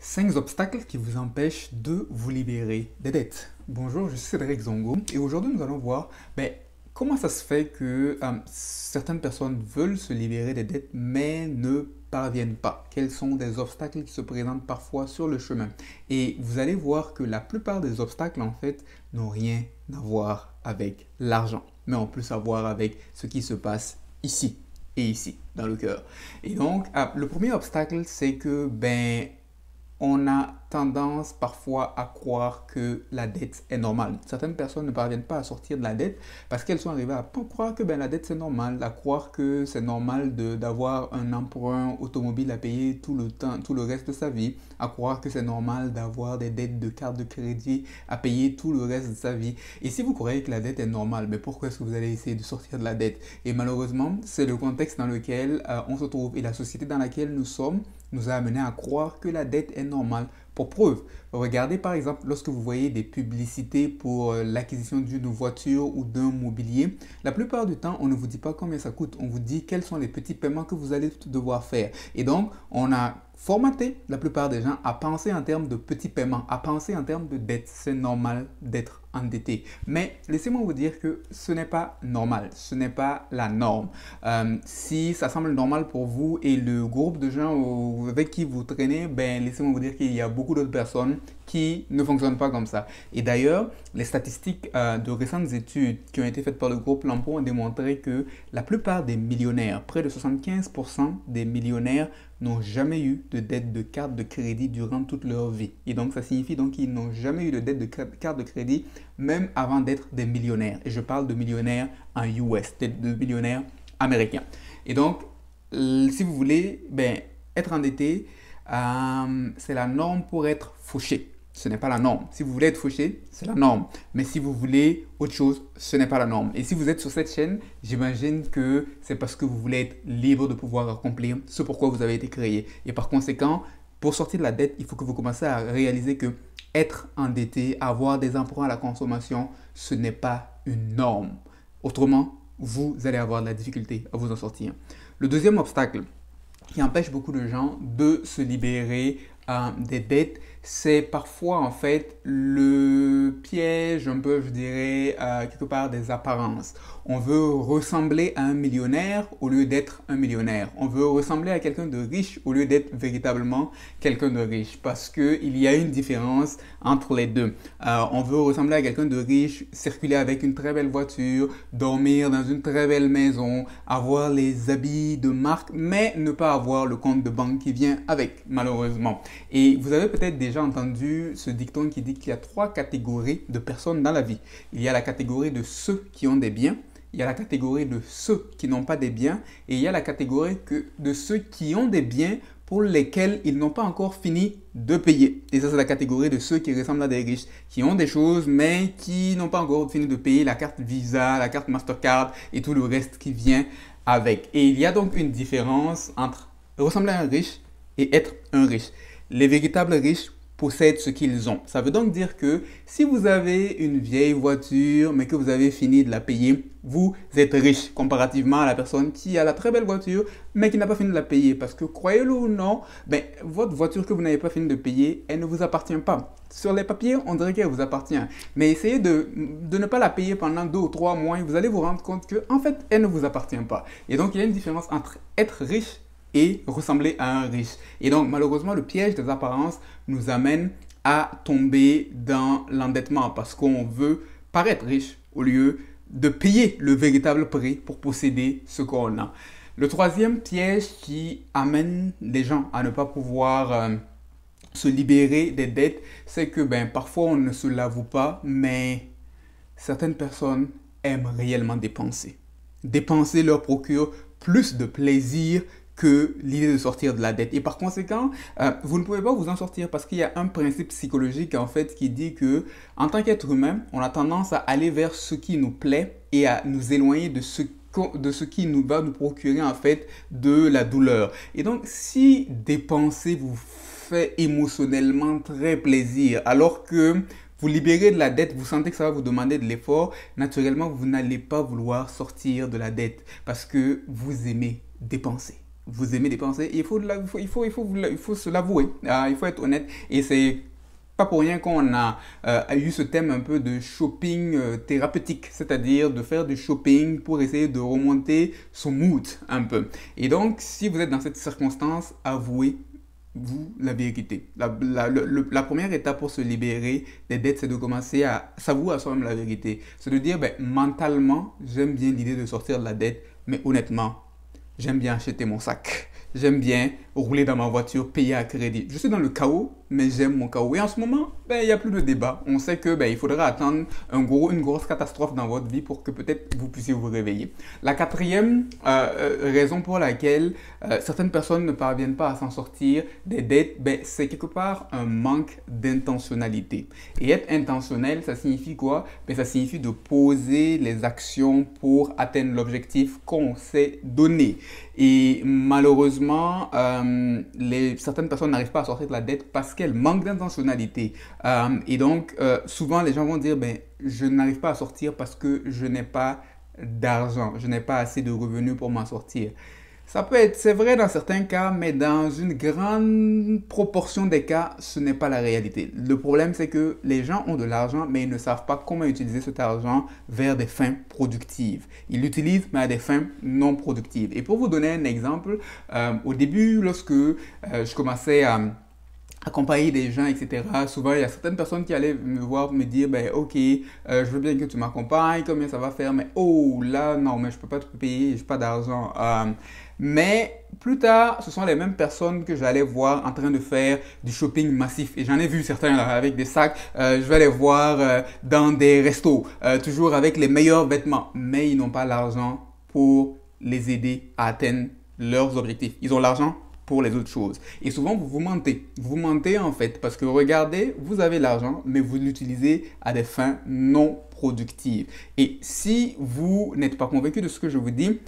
5 obstacles qui vous empêchent de vous libérer des dettes. Bonjour, je suis Cédric Zongo et aujourd'hui nous allons voir comment ça se fait que certaines personnes veulent se libérer des dettes mais ne parviennent pas. Quels sont des obstacles qui se présentent parfois sur le chemin. Et vous allez voir que la plupart des obstacles en fait n'ont rien à voir avec l'argent, mais ont plus à voir avec ce qui se passe ici et ici, dans le cœur. Et donc, le premier obstacle, c'est que on a tendance parfois à croire que la dette est normale. Certaines personnes ne parviennent pas à sortir de la dette parce qu'elles sont arrivées à croire que la dette c'est normal, à croire que c'est normal d'avoir un emprunt automobile à payer tout le temps, tout le reste de sa vie, à croire que c'est normal d'avoir des dettes de carte de crédit à payer tout le reste de sa vie. Et si vous croyez que la dette est normale, mais pourquoi est-ce que vous allez essayer de sortir de la dette? Et malheureusement, c'est le contexte dans lequel on se trouve et la société dans laquelle nous sommes nous a amené à croire que la dette est normale. Pour preuve, regardez par exemple lorsque vous voyez des publicités pour l'acquisition d'une voiture ou d'un mobilier, la plupart du temps, on ne vous dit pas combien ça coûte, on vous dit quels sont les petits paiements que vous allez devoir faire. Et donc, on a formaté la plupart des gens à penser en termes de petits paiements, à penser en termes de dette. C'est normal d'être endetté. Mais laissez-moi vous dire que ce n'est pas normal, ce n'est pas la norme. Si ça semble normal pour vous et le groupe de gens avec qui vous traînez, laissez-moi vous dire qu'il y a beaucoup d'autres personnes qui ne fonctionnent pas comme ça. Et d'ailleurs, les statistiques de récentes études qui ont été faites par le groupe Lampo ont démontré que la plupart des millionnaires, près de 75% des millionnaires, n'ont jamais eu de dette de carte de crédit durant toute leur vie. Et donc, ça signifie donc qu'ils n'ont jamais eu de dette de carte de crédit même avant d'être des millionnaires. Et je parle de millionnaires en US, de millionnaires américains. Et donc, si vous voulez être endetté, c'est la norme pour être fauché. Ce n'est pas la norme. Si vous voulez être fauché, c'est la norme. Mais si vous voulez autre chose, ce n'est pas la norme. Et si vous êtes sur cette chaîne, j'imagine que c'est parce que vous voulez être libre de pouvoir accomplir ce pourquoi vous avez été créé. Et par conséquent, pour sortir de la dette, il faut que vous commenciez à réaliser que être endetté, avoir des emprunts à la consommation, ce n'est pas une norme. Autrement, vous allez avoir de la difficulté à vous en sortir. Le deuxième obstacle qui empêche beaucoup de gens de se libérer des dettes, c'est parfois en fait le piège un peu, je dirais, quelque part des apparences. On veut ressembler à un millionnaire au lieu d'être un millionnaire. On veut ressembler à quelqu'un de riche au lieu d'être véritablement quelqu'un de riche parce qu'il y a une différence entre les deux. On veut ressembler à quelqu'un de riche, circuler avec une très belle voiture, dormir dans une très belle maison, avoir les habits de marque, mais ne pas avoir le compte de banque qui vient avec, malheureusement. Et vous avez peut-être déjà entendu ce dicton qui dit qu'il y a 3 catégories de personnes dans la vie. Il y a la catégorie de ceux qui ont des biens, il y a la catégorie de ceux qui n'ont pas des biens et il y a la catégorie de ceux qui ont des biens pour lesquels ils n'ont pas encore fini de payer. Et ça, c'est la catégorie de ceux qui ressemblent à des riches, qui ont des choses mais qui n'ont pas encore fini de payer la carte Visa, la carte Mastercard et tout le reste qui vient avec. Et il y a donc une différence entre ressembler à un riche et être un riche. Les véritables riches possèdent ce qu'ils ont. Ça veut donc dire que si vous avez une vieille voiture mais que vous avez fini de la payer, vous êtes riche comparativement à la personne qui a la très belle voiture mais qui n'a pas fini de la payer. Parce que croyez-le ou non, votre voiture que vous n'avez pas fini de payer, elle ne vous appartient pas. Sur les papiers, on dirait qu'elle vous appartient. Mais essayez de ne pas la payer pendant 2 ou 3 mois et vous allez vous rendre compte que en fait, elle ne vous appartient pas. Et donc, il y a une différence entre être riche et ressembler à un riche. Et donc, malheureusement, le piège des apparences nous amène à tomber dans l'endettement parce qu'on veut paraître riche au lieu de payer le véritable prix pour posséder ce qu'on a. Le troisième piège qui amène les gens à ne pas pouvoir se libérer des dettes, c'est que parfois on ne se l'avoue pas, mais certaines personnes aiment réellement dépenser. Dépenser leur procure plus de plaisir que l'idée de sortir de la dette. Et par conséquent, vous ne pouvez pas vous en sortir parce qu'il y a un principe psychologique en fait qui dit que en tant qu'être humain, on a tendance à aller vers ce qui nous plaît et à nous éloigner de ce qui va nous procurer en fait de la douleur. Et donc, si dépenser vous fait émotionnellement très plaisir, alors que vous libérez de la dette, vous sentez que ça va vous demander de l'effort, naturellement, vous n'allez pas vouloir sortir de la dette parce que vous aimez dépenser. vous aimez dépenser, il faut, il faut se l'avouer, il faut être honnête. Et c'est pas pour rien qu'on a eu ce thème un peu de shopping thérapeutique, c'est-à-dire de faire du shopping pour essayer de remonter son mood un peu. Et donc, si vous êtes dans cette circonstance, avouez vous la vérité. La première étape pour se libérer des dettes, c'est de commencer à s'avouer à soi-même la vérité. C'est de dire, ben, mentalement, j'aime bien l'idée de sortir de la dette, mais honnêtement, j'aime bien acheter mon sac. J'aime bien rouler dans ma voiture, payer à crédit. Je suis dans le chaos, mais j'aime mon chaos. Et en ce moment, ben, il n'y a plus de débat. On sait que ben, il faudra attendre une grosse catastrophe dans votre vie pour que peut-être vous puissiez vous réveiller. La quatrième raison pour laquelle certaines personnes ne parviennent pas à s'en sortir des dettes, ben, c'est quelque part un manque d'intentionnalité. Et être intentionnel, ça signifie quoi? Ben, ça signifie de poser les actions pour atteindre l'objectif qu'on s'est donné. Et malheureusement, certaines personnes n'arrivent pas à sortir de la dette parce qu'elles manquent d'intentionnalité. Et donc, souvent, les gens vont dire, ben, je n'arrive pas à sortir parce que je n'ai pas d'argent, je n'ai pas assez de revenus pour m'en sortir. Ça peut être, c'est vrai dans certains cas, mais dans une grande proportion des cas, ce n'est pas la réalité. Le problème, c'est que les gens ont de l'argent, mais ils ne savent pas comment utiliser cet argent vers des fins productives. Ils l'utilisent, mais à des fins non productives. Et pour vous donner un exemple, au début, lorsque je commençais à accompagner des gens, etc. Souvent, il y a certaines personnes qui allaient me voir me dire, ben, ok, je veux bien que tu m'accompagnes, combien ça va faire, mais oh, là, non, mais je peux pas te payer, j'ai pas d'argent. Mais plus tard, ce sont les mêmes personnes que j'allais voir en train de faire du shopping massif. Et j'en ai vu certains là, avec des sacs. Je vais les voir dans des restos, toujours avec les meilleurs vêtements. Mais ils n'ont pas l'argent pour les aider à atteindre leurs objectifs. Ils ont l'argent pour les autres choses. Et souvent, vous vous mentez. Vous mentez en fait parce que regardez, vous avez l'argent, mais vous l'utilisez à des fins non productives. Et si vous n'êtes pas convaincu de ce que je vous dis,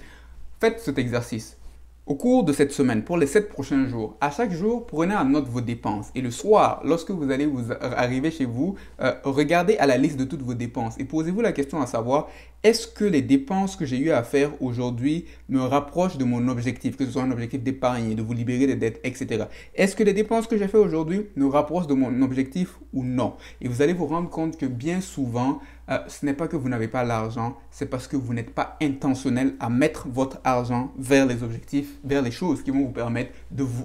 faites cet exercice. Au cours de cette semaine, pour les 7 prochains jours, à chaque jour, prenez en note vos dépenses. Et le soir, lorsque vous allez arriver chez vous, regardez à la liste de toutes vos dépenses et posez-vous la question à savoir, est-ce que les dépenses que j'ai eu à faire aujourd'hui me rapprochent de mon objectif, que ce soit un objectif d'épargne, de vous libérer des dettes, etc. Est-ce que les dépenses que j'ai fait aujourd'hui me rapprochent de mon objectif ou non? Et vous allez vous rendre compte que bien souvent, ce n'est pas que vous n'avez pas l'argent, c'est parce que vous n'êtes pas intentionnel à mettre votre argent vers les objectifs, vers les choses qui vont vous permettre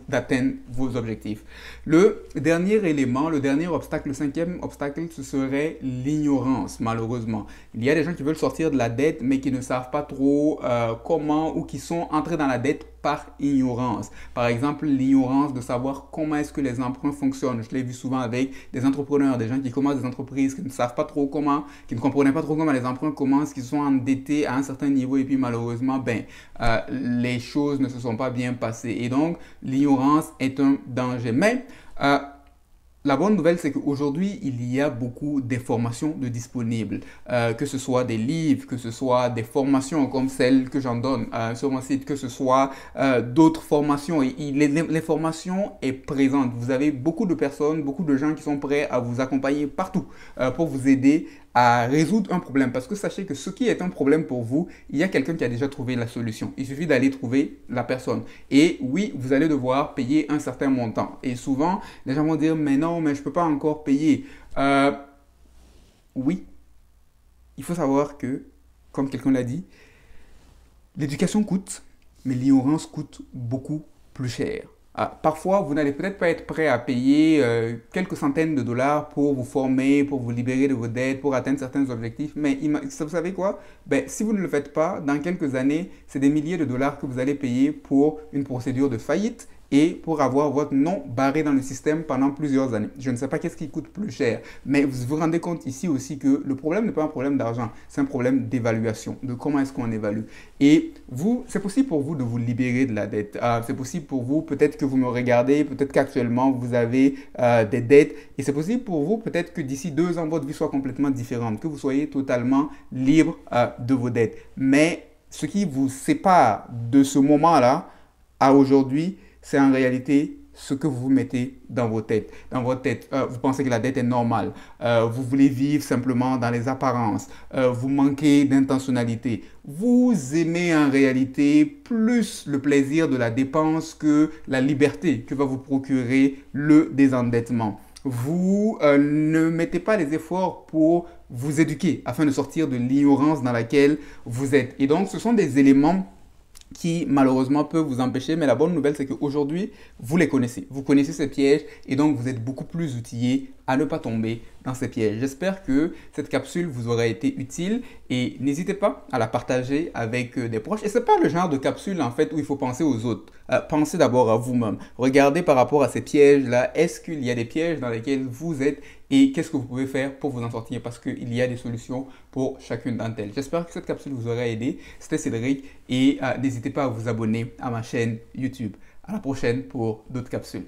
d'atteindre vos objectifs. Le dernier élément, le dernier obstacle, le cinquième obstacle, ce serait l'ignorance, malheureusement. Il y a des gens qui veulent sortir de la dette, mais qui ne savent pas trop comment ou qui sont entrés dans la dette par ignorance. Par exemple, l'ignorance de savoir comment est-ce que les emprunts fonctionnent. Je l'ai vu souvent avec des entrepreneurs, des gens qui commencent des entreprises, qui ne savent pas trop comment, qui ne comprenaient pas trop comment les emprunts commencent, qui sont endettés à un certain niveau et puis malheureusement, les choses ne se sont pas bien passées. Et donc, l'ignorance est un danger. Mais la bonne nouvelle, c'est qu'aujourd'hui, il y a beaucoup d'informations de disponibles, que ce soit des livres, que ce soit des formations comme celles que j'en donne sur mon site, que ce soit d'autres formations. Et l'information est présente. Vous avez beaucoup de personnes, beaucoup de gens qui sont prêts à vous accompagner partout pour vous aider à résoudre un problème. Parce que sachez que ce qui est un problème pour vous, il y a quelqu'un qui a déjà trouvé la solution. Il suffit d'aller trouver la personne. Et oui, vous allez devoir payer un certain montant. Et souvent, les gens vont dire, mais non, mais je ne peux pas encore payer. Oui, il faut savoir que, comme quelqu'un l'a dit, l'éducation coûte, mais l'ignorance coûte beaucoup plus cher. Parfois, vous n'allez peut-être pas être prêt à payer quelques centaines de dollars pour vous former, pour vous libérer de vos dettes, pour atteindre certains objectifs. Mais vous savez quoi? Si vous ne le faites pas, dans quelques années, c'est des milliers de dollars que vous allez payer pour une procédure de faillite et pour avoir votre nom barré dans le système pendant plusieurs années. Je ne sais pas qu'est-ce qui coûte plus cher, mais vous vous rendez compte ici aussi que le problème n'est pas un problème d'argent, c'est un problème d'évaluation, de comment est-ce qu'on évalue. Et vous, c'est possible pour vous de vous libérer de la dette. C'est possible pour vous, peut-être que vous me regardez, peut-être qu'actuellement vous avez des dettes, et c'est possible pour vous, peut-être que d'ici 2 ans, votre vie soit complètement différente, que vous soyez totalement libre de vos dettes. Mais ce qui vous sépare de ce moment-là à aujourd'hui, c'est en réalité ce que vous vous mettez dans vos têtes. Dans votre tête, vous pensez que la dette est normale. Vous voulez vivre simplement dans les apparences. Vous manquez d'intentionnalité. Vous aimez en réalité plus le plaisir de la dépense que la liberté que va vous procurer le désendettement. Vous ne mettez pas les efforts pour vous éduquer afin de sortir de l'ignorance dans laquelle vous êtes. Et donc, ce sont des éléments qui malheureusement peuvent vous empêcher, mais la bonne nouvelle c'est qu'aujourd'hui vous les connaissez, vous connaissez ces pièges et donc vous êtes beaucoup plus outillé à ne pas tomber dans ces pièges. J'espère que cette capsule vous aura été utile et n'hésitez pas à la partager avec des proches. Et ce n'est pas le genre de capsule en fait où il faut penser aux autres. Pensez d'abord à vous-même. Regardez par rapport à ces pièges-là, est-ce qu'il y a des pièges dans lesquels vous êtes et qu'est-ce que vous pouvez faire pour vous en sortir parce qu'il y a des solutions pour chacune d'entre elles. J'espère que cette capsule vous aura aidé. C'était Cédric et n'hésitez pas à vous abonner à ma chaîne YouTube. À la prochaine pour d'autres capsules.